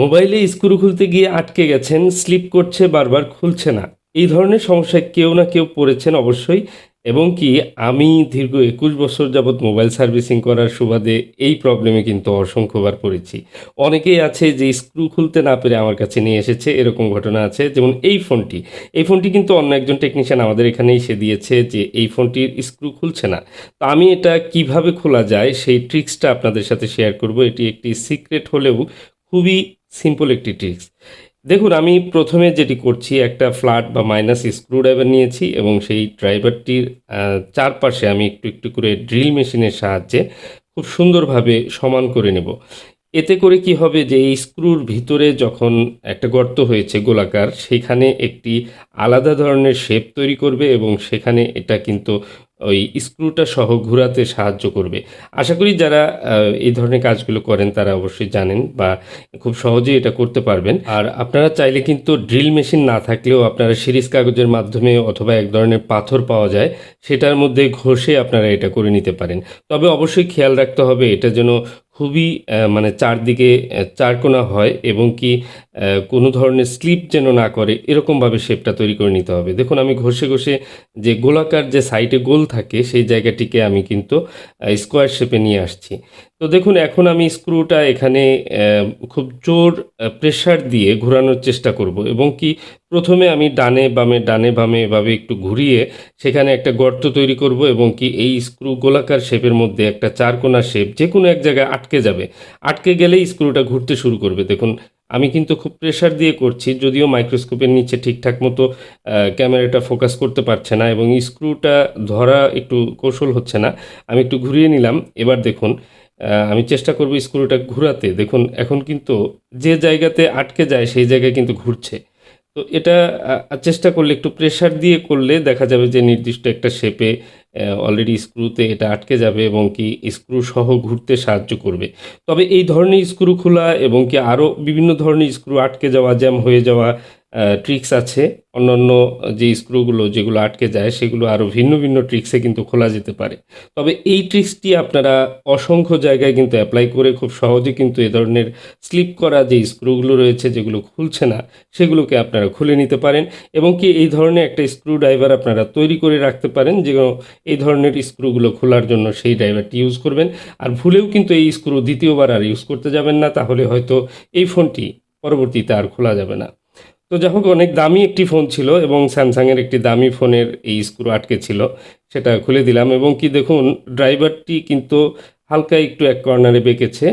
মোবাইলে স্ক্রু খুলতে গিয়ে আটকে গেছেন, স্লিপ করছে, বারবার খুলছে না। এই ধরনের সমস্যায় কেউ না কেউ পড়েছেন অবশ্যই। এবং কি আমি দীর্ঘ ২১ বছর যাবৎ মোবাইল সার্ভিসিং করার সুবাদে এই প্রবলেমে কিন্তু অসংখ্যবার পড়েছি। অনেকেই আছে যে স্ক্রু খুলতে না পেরে আমার কাছে নিয়ে এসেছে, এরকম ঘটনা আছে। যেমন এই ফোনটি কিন্তু অন্য একজন টেকনিশিয়ান আমাদের এখানে এসে দিয়েছে যে এই ফোনটির স্ক্রু খুলছে না। তো আমি এটা কিভাবে খোলা যায় সেই ট্রিক্সটা আপনাদের সাথে শেয়ার করব। এটি একটি সিক্রেট হলেও খুবই সিম্পল একটি ট্রিক্স। দেখুন, আমি প্রথমে যেটি করছি, একটা ফ্ল্যাট বা মাইনাস স্ক্রুড্রাইভার নিয়েছি এবং সেই ড্রাইভারটির চারপাশে আমি একটু একটু করে ড্রিল মেশিনের সাহায্যে খুব সুন্দরভাবে সমান করে নেব। এতে করে কি হবে যে এই স্ক্রুর ভিতরে যখন একটা গর্ত হয়েছে গোলাকার, সেখানে একটি আলাদা ধরনের শেপ তৈরি করবে এবং সেখানে এটা কিন্তু ওই স্ক্রুটা সহ ঘুরাতে সাহায্য করবে। আশা করি যারা এই ধরনের কাজগুলো করেন তারা অবশ্যই জানেন বা খুব সহজেই এটা করতে পারবেন। আর আপনারা চাইলে কিন্তু ড্রিল মেশিন না থাকলেও আপনারা সিরিজ কাগজের মাধ্যমে অথবা এক ধরনের পাথর পাওয়া যায়, সেটার মধ্যে ঘষে আপনারা এটা করে নিতে পারেন। তবে অবশ্যই খেয়াল রাখতে হবে এটা যেন খুবই মানে চারদিকে চারকোনা হয় এবং কি কোনো ধরনের স্লিপ যেন না করে, এরকমভাবে শেপটা তৈরি করে নিতে হবে। দেখুন, আমি ঘষে ঘষে যে গোলাকার যে সাইডে গোল থাকে সেই জায়গাটিকে আমি কিন্তু স্কোয়ার শেপে নিয়ে আসছি। তো দেখুন, এখন আমি স্ক্রুটা এখানে খুব জোর প্রেসার দিয়ে ঘোরানোর চেষ্টা করব এবং কি প্রথমে আমি ডানে বামে এভাবে একটু ঘুরিয়ে সেখানে একটা গর্ত তৈরি করব এবং কি এই স্ক্রু গোলাকার শেপের মধ্যে একটা চারকোনা শেপ যে কোনো এক জায়গায় আটকে যাবে। আটকে গেলেই স্ক্রুটা ঘুরতে শুরু করবে। দেখুন, আমি কিন্তু খুব প্রেসার দিয়ে করছি, যদিও মাইক্রোস্কোপের নিচে ঠিকঠাক মতো ক্যামেরাটা ফোকাস করতে পারছে না এবং স্ক্রুটা ধরা একটু কৌশল হচ্ছে না। আমি একটু ঘুরিয়ে নিলাম। এবার দেখুন, আমি চেষ্টা করব স্ক্রুটা ঘুরাতে। দেখুন, এখন কিন্তু যে জায়গাতে আটকে যায় সেই জায়গায় কিন্তু ঘুরছে। তো এটা চেষ্টা করলে, একটু প্রেসার দিয়ে করলে দেখা যাবে যে নির্দিষ্ট একটা শেপে অলরেডি স্ক্রুতে এটা আটকে যাবে এবং কি স্ক্রু সহ ঘুরতে সাহায্য করবে। তবে এই ধরনের স্ক্রু খোলা এবং কি আরও বিভিন্ন ধরনের স্ক্রু আটকে যাওয়া, জ্যাম হয়ে যাওয়া ট্রিক্স আছে। অন্যান্য যে স্ক্রুগুলো যেগুলো আটকে যায় সেগুলো আরও ভিন্ন ভিন্ন ট্রিক্সে কিন্তু খোলা যেতে পারে। তবে এই ট্রিক্সটি আপনারা অসংখ্য জায়গায় কিন্তু অ্যাপ্লাই করে খুব সহজে কিন্তু এ ধরনের স্লিপ করা যে স্ক্রুগুলো রয়েছে যেগুলো খুলছে না, সেগুলোকে আপনারা খুলে নিতে পারেন এবং কি এই ধরনের একটা স্ক্রু ড্রাইভার আপনারা তৈরি করে রাখতে পারেন যে এই ধরনের স্ক্রুগুলো খোলার জন্য সেই ড্রাইভারটি ইউজ করবেন। আর ভুলেও কিন্তু এই স্ক্রু দ্বিতীয়বার আর ইউজ করতে যাবেন না, তাহলে হয়তো এই ফোনটি পরবর্তীতে আর খোলা যাবে না। তো যাই হোক, অনেক দামি একটি ফোন ছিল এবং স্যামসাংয়ের একটি দামি ফোনের এই স্ক্রু আটকে ছিল। সেটা খুলে দিলাম এবং কি দেখুন, ড্রাইভারটি কিন্তু হালকা একটু এক কর্নারে বেঁকেছে।